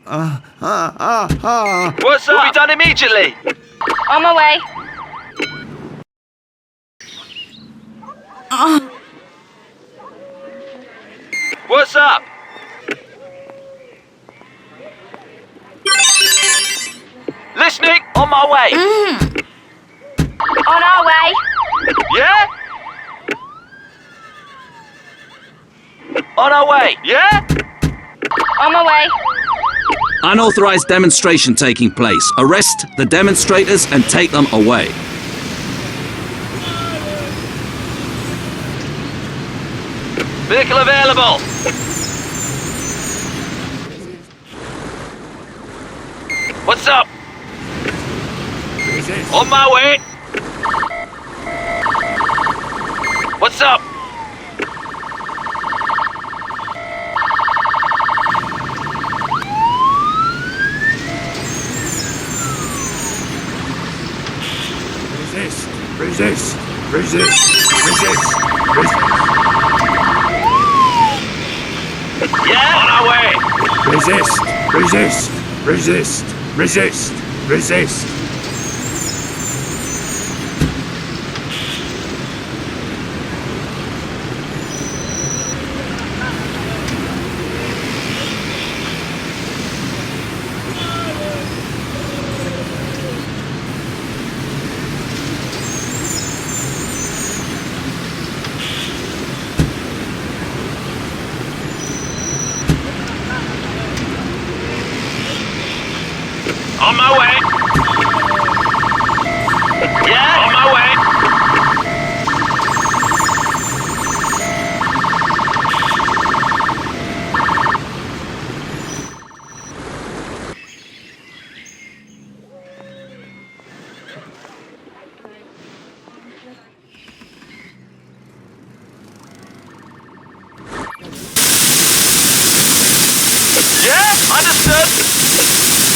What's up? Will be done immediately. On my way. What's up? Listening. On my way. On our way. Yeah? On our way. Yeah? On my way. Unauthorized demonstration taking place. Arrest the demonstrators and take them away. Vehicle available. What's up? On my way. What's up? Resist. Yeah, on our way. Resist. On my way. Yeah, on my way. Yeah, understood.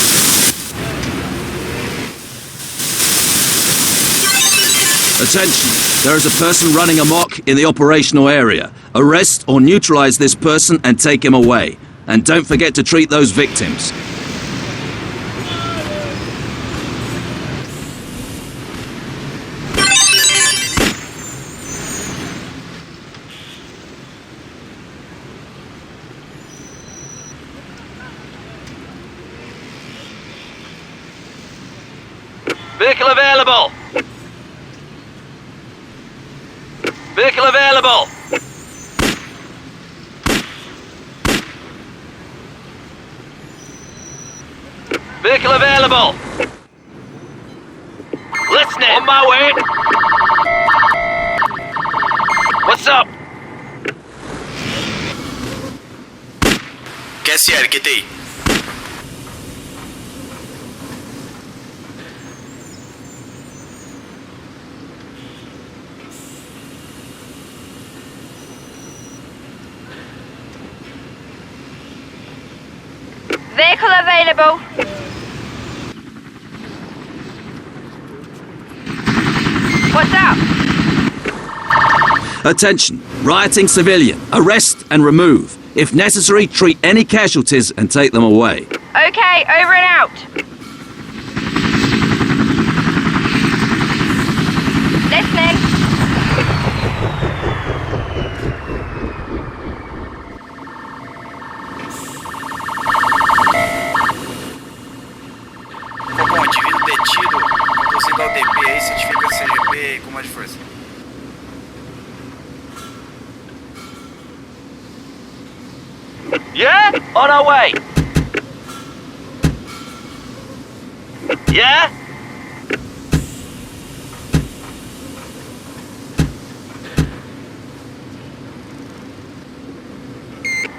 Attention, there is a person running amok in the operational area. Arrest or neutralize this person and take him away. And don't forget to treat those victims. Vehicle available. Vehicle available. Vehicle available. Listening. On my way. What's up? कैसी हरकतें? Vehicle available. What's up? Attention, rioting civilian. Arrest and remove. If necessary, treat any casualties and take them away. Okay, over and out. Listening. Bom, indivíduo detido, conduzindo ao DP aí, certifica CGP com mais força. Yeah? On our way. Yeah?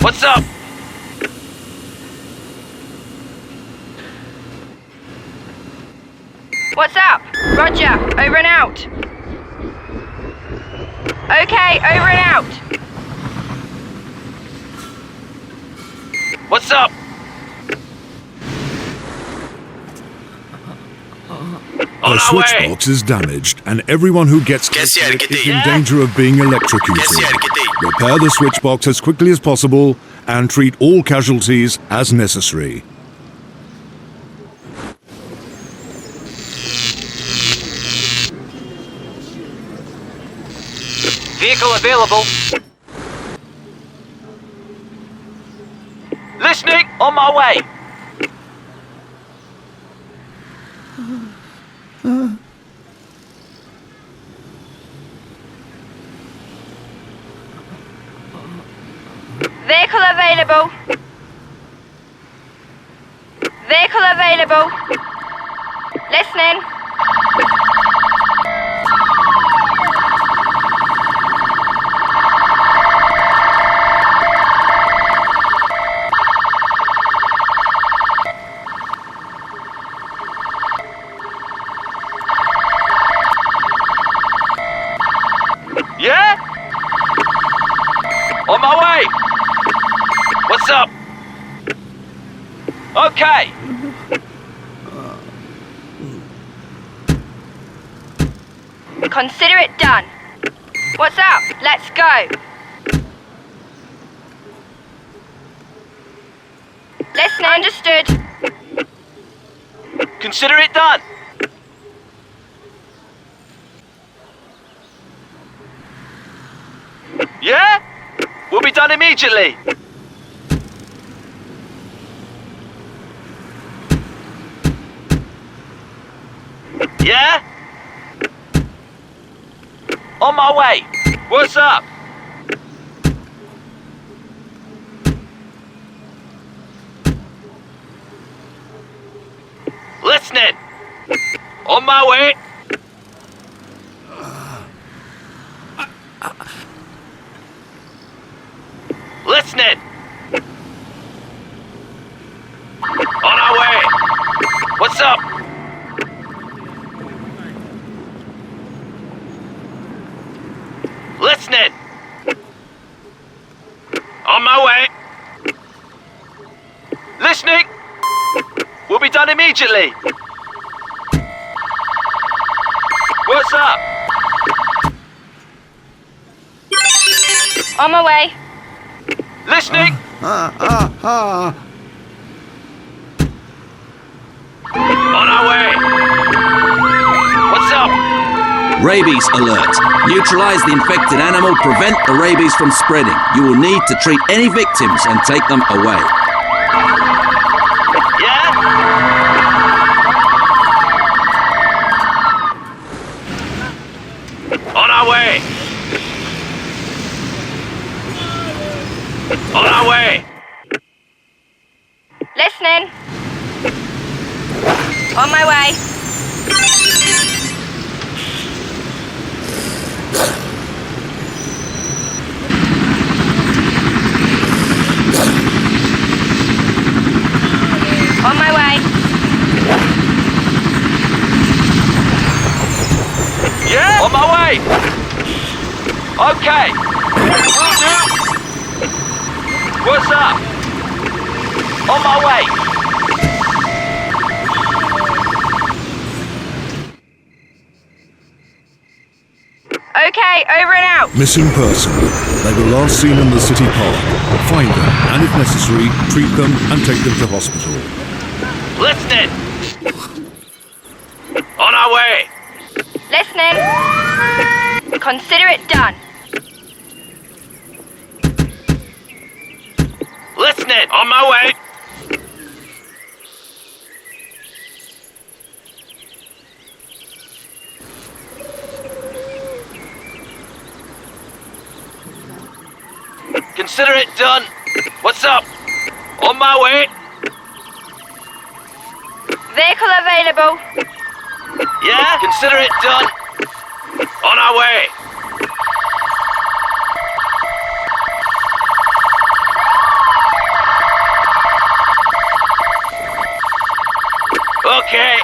What's up? What's up? Roger, over and out. Okay, over and out. What's up? On The our switch way. box is damaged, and everyone who gets कैसी close to it हरकतें? is in danger of being electrocuted. कैसी हरकतें? Repair the switch box as quickly as possible and treat all casualties as necessary. Vehicle available. Listening. On my way. Vehicle available. Vehicle available. Listening. Yeah? On my way. What's up? Okay. Consider it done. What's up? Let's go. Listening. Understood. Consider it done. Yeah? Will be done immediately. Yeah? On my way. What's up? Listening. On my way. Listening. On our way. What's up? Listening. On my way. Listening. Will be done immediately. What's up? On my way. Listening. On our way. What's up? Rabies alert. Neutralize the infected animal, prevent the rabies from spreading. You will need to treat any victims and take them away. Yeah? On our way. On our way. Listening. On my way. On my way. Yeah? On my way. Okay. Will do. What's up? On my way. Okay, over and out. Missing person. They were last seen in the city park. Find them, and if necessary, treat them and take them to hospital. Listening. On our way. Listening. Consider it done. Listening. On my way. Consider it done. What's up? On my way. Vehicle available. Yeah? Consider it done. On our way. Okay.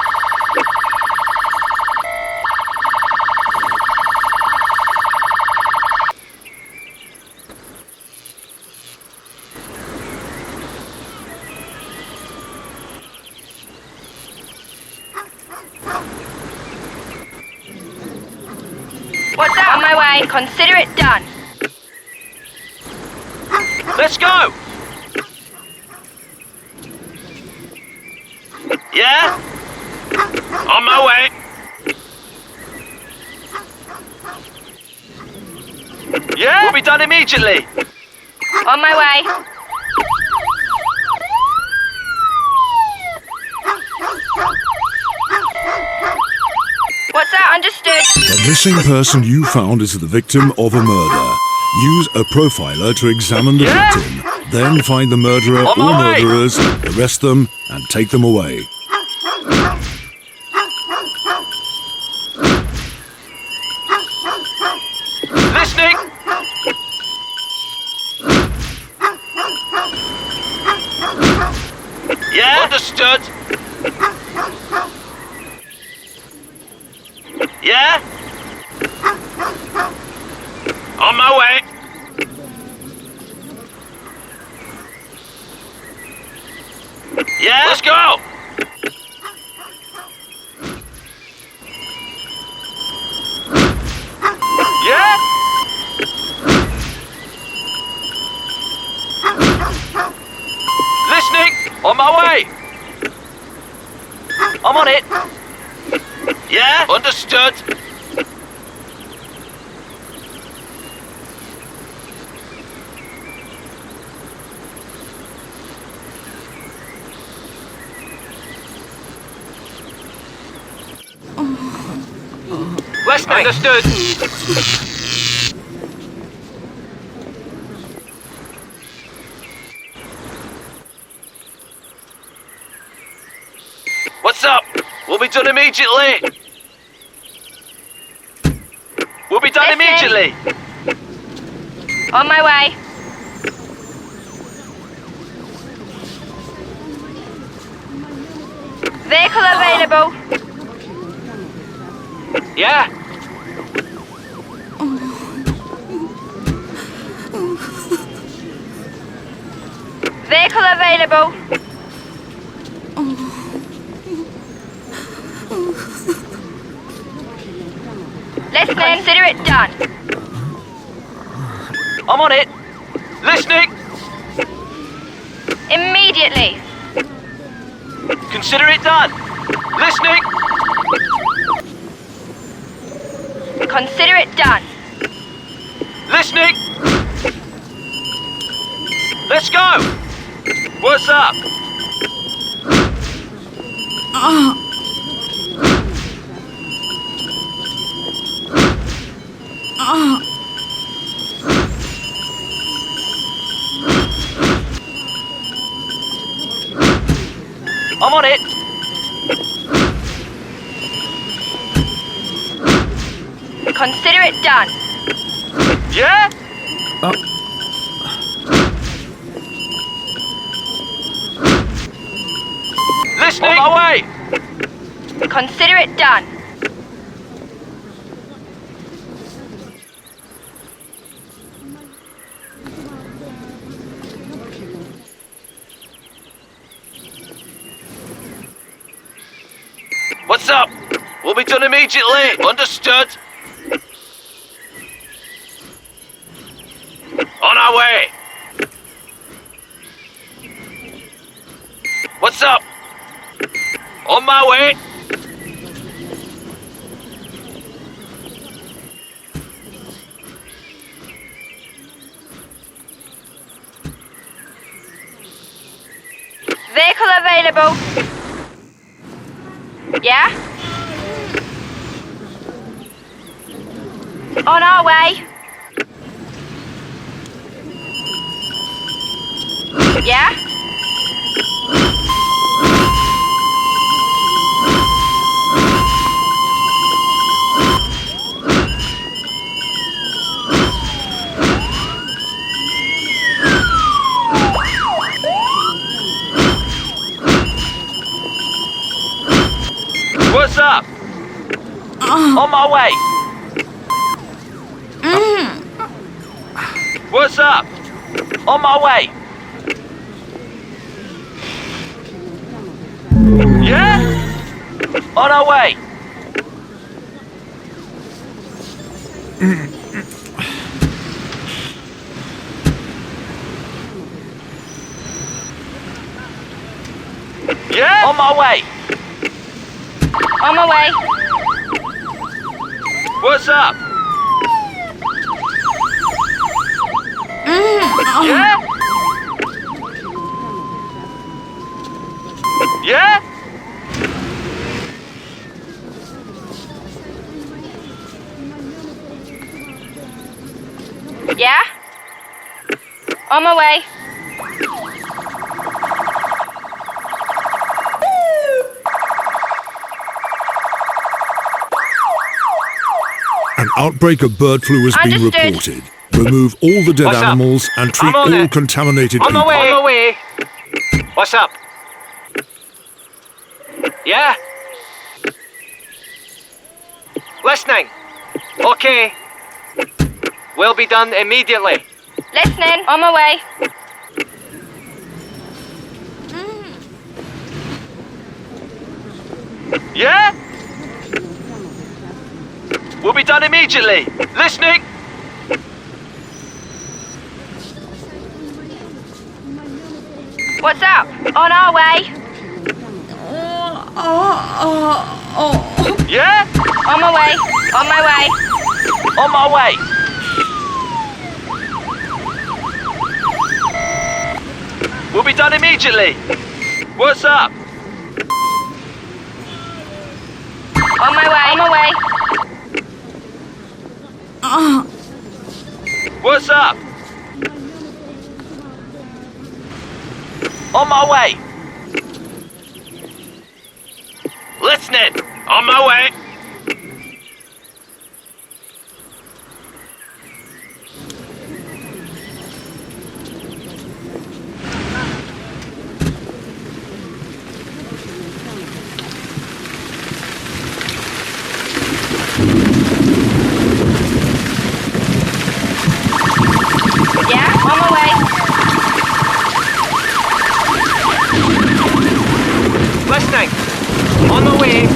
What's up? On my way. Consider it done. Let's go. Yeah? On my way. Will be done immediately. On my way. What's that? Understood. The missing person you found is the victim of a murder. Use a profiler to examine the victim. Then find the murderer or murderers, arrest them, and take them away. Listening. Yeah? Understood. Yeah? On my way. Yeah? Let's go. Yeah? Listening. On my way. I'm on it. Yeah? Understood. Listening. Understood. What's up? We'll be done immediately. We'll be done immediately. On my way. Vehicle available. Yeah? Vehicle available. Let's consider it done. I'm on it. Listening. Immediately. Consider it done. Listening. Consider it done. Listening. Let's go. What's up? I'm on it. Consider it done. Yeah? Listening. On my way. Consider it done. What's up? We'll be done immediately. Understood. On our way. What's up? On my way. Vehicle available. Yeah? On our way. Yeah? What's up? On my way. What's up? On my way. Yeah? On our way. Yeah? On my way. On my way. What's up? Yeah? Yeah? Yeah? On my way. An outbreak of bird flu has been Understood. reported. Remove all the dead What's up? animals and treat I'm on all it. contaminated On people. my way. What's up? Yeah? Listening. Okay. Will be done immediately. Listening. On my way. Yeah? Will be done immediately. Listening. What's up? On our way. Yeah? On my way. On my way. On my way. Will be done immediately. What's up? On my way. On my way. What's up? On my way. Listening. On my way. Yeah? On my way. Listening. On the way.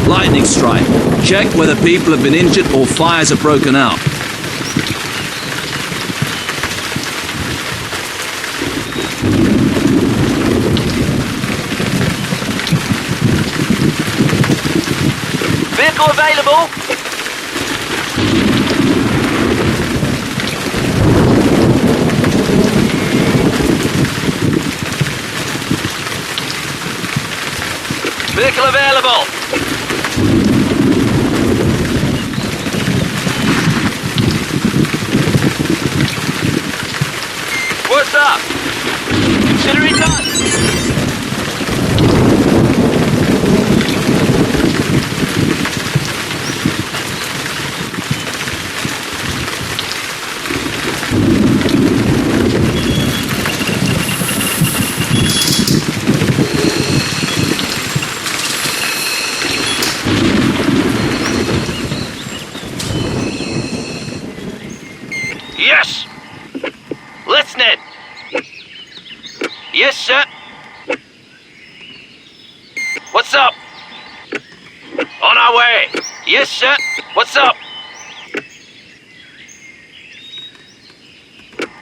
Lightning strike. Check whether people have been injured or fires have broken out. Vehicle available. Vehicle available. What's up? Consider it done. Yes. Listening. Yes, sir. What's up? On our way. Yes, sir. What's up?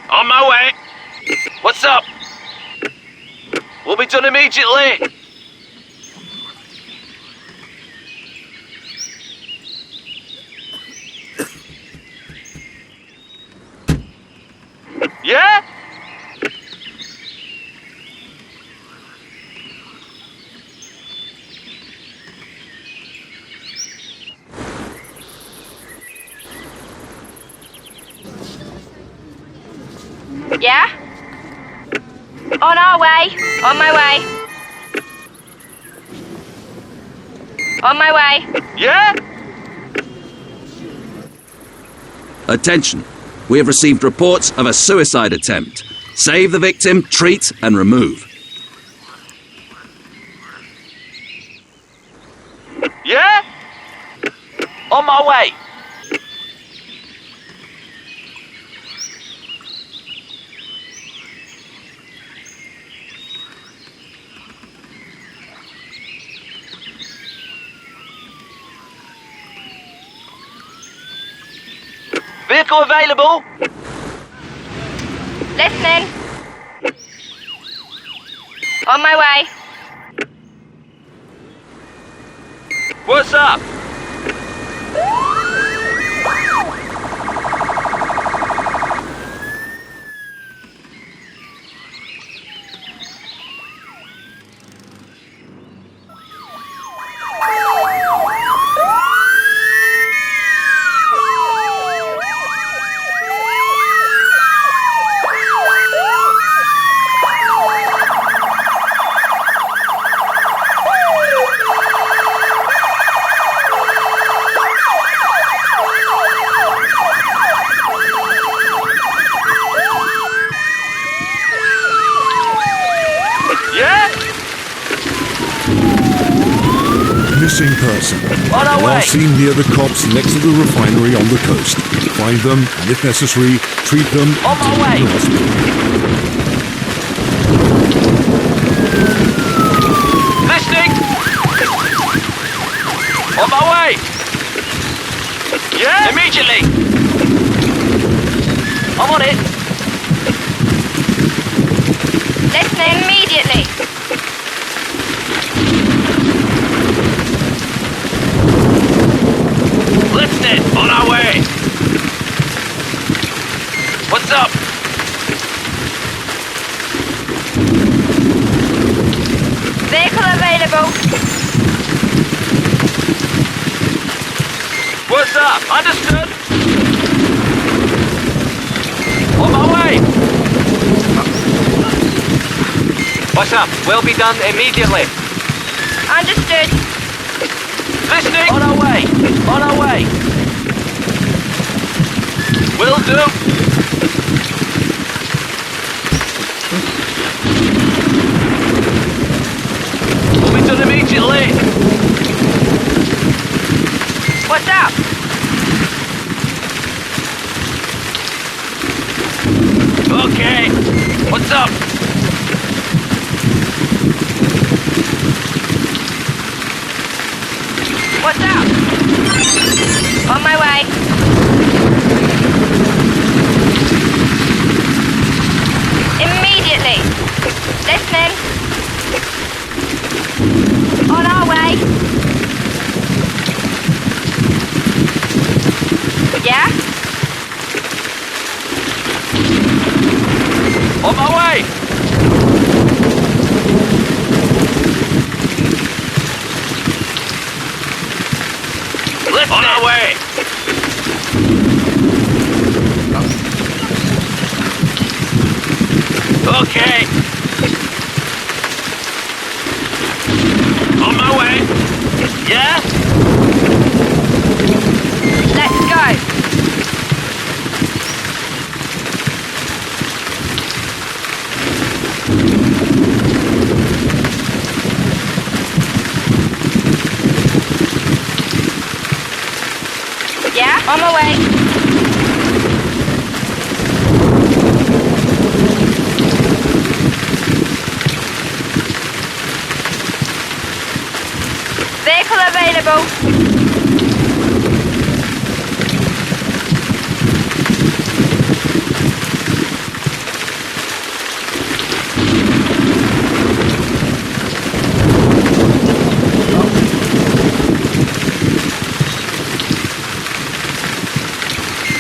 On my way. What's up? Will be done immediately. Yeah? Yeah? On our way. On my way. On my way. Yeah? Attention. We have received reports of a suicide attempt. Save the victim, treat and remove. Yeah? On my way. Vehicle available. Listening. On my way. What's up? Missing person. On our They way. are seen near the cops next to the refinery on the coast. Find them, and if necessary, treat them On my and way. take them to hospital. Listening. On my way. Yeah. Immediately. I'm on it. Listening immediately. Listening. On our way. What's up? Vehicle available. What's up? Understood. On my way. What's up? Will be done immediately. Understood. Listening. On our way. On our way. Will do. Will be done immediately. What's up? Okay. What's up? What's up? On my way. Immediately. Listening. On our way. Yeah? On my way. Listen. On our way. Okay. On my way. Yeah? Let's go. Yeah, on my way. Vehicle available.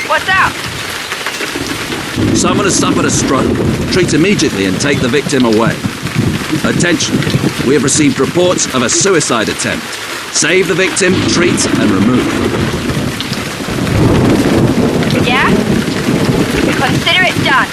What's up? Someone has suffered a stroke. Treat immediately and take the victim away. Attention. We have received reports of a suicide attempt. Save the victim, treat and remove. Yeah? Consider it done.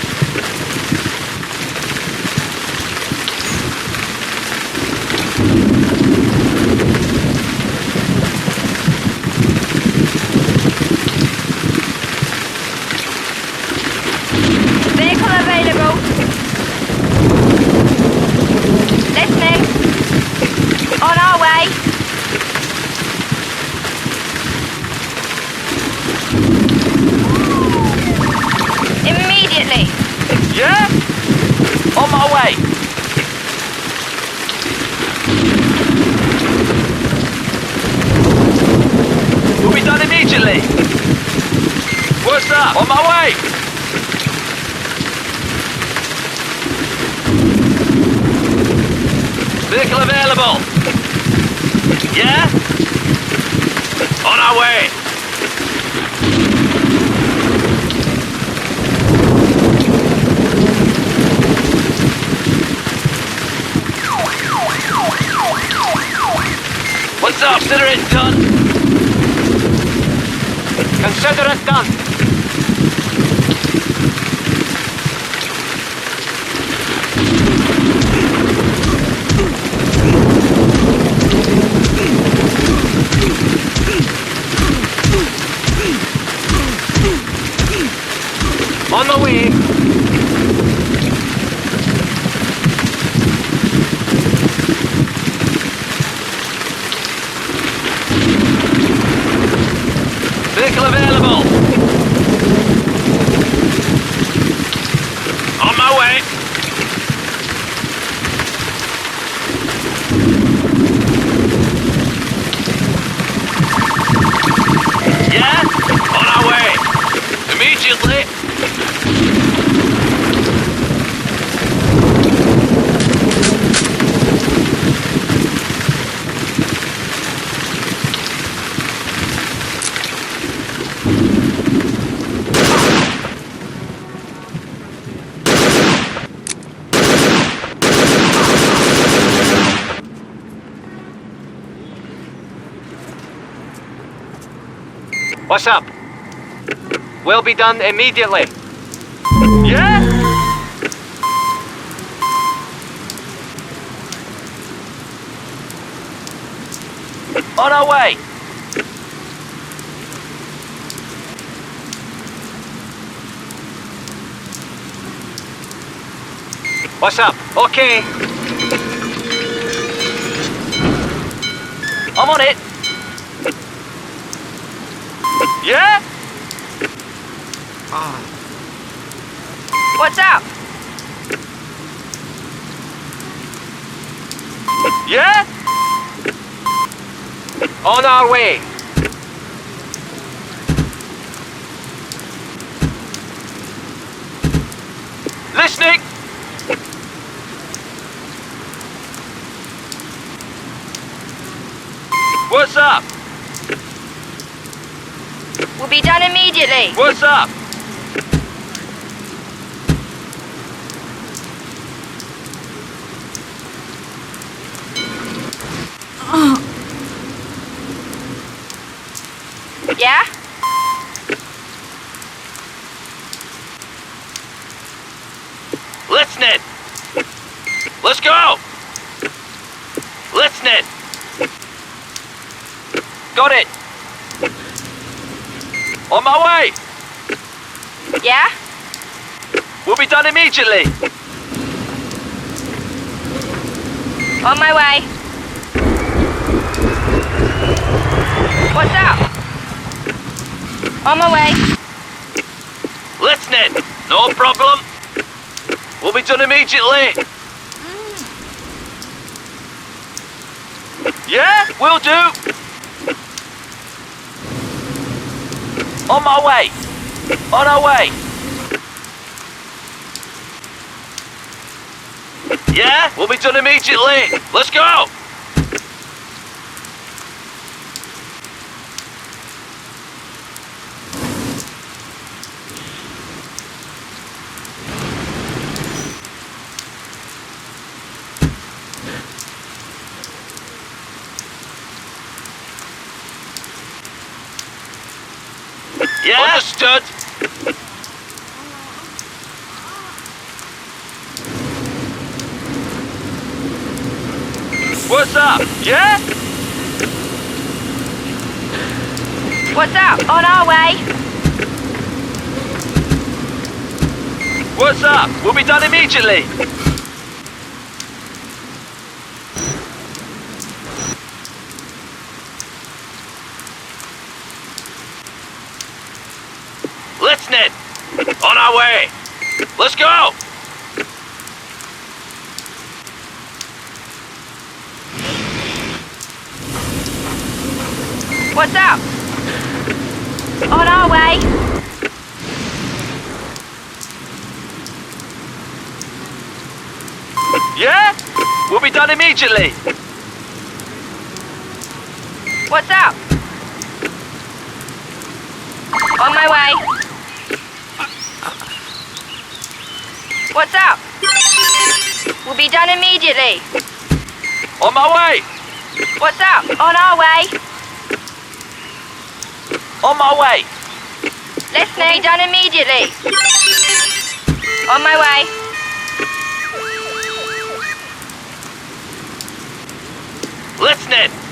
Vehicle available. Listening. On our way. On my way! Vehicle available! Yeah? On our way! What's up? Consider it done. Consider it done. On the way. Vehicle available. On my way. Yeah? On our way. Immediately. What's up? Will be done immediately. Yeah? On our way. What's up? Okay. I'm on it. Yeah? What's up? Yeah? On our way. Listening. What's up? Will be done immediately. What's up? Yeah? Listening. Let's go. Listening. Got it. On my way. Yeah? Will be done immediately. On my way. What's up? On my way. Listening. No problem. Will be done immediately. Yeah, will do. On my way. On our way. Yeah, will be done immediately. Let's go. Yeah? Understood. What's up? Yeah? What's up? On our way. What's up? Will be done immediately. Listening. On our way. Let's go. What's up? On our way. Will be done immediately. What's up? On my way. What's up? Will be done immediately. On my way. What's up? On our way. On my way. Listening. Will be done immediately. On my way. Listening.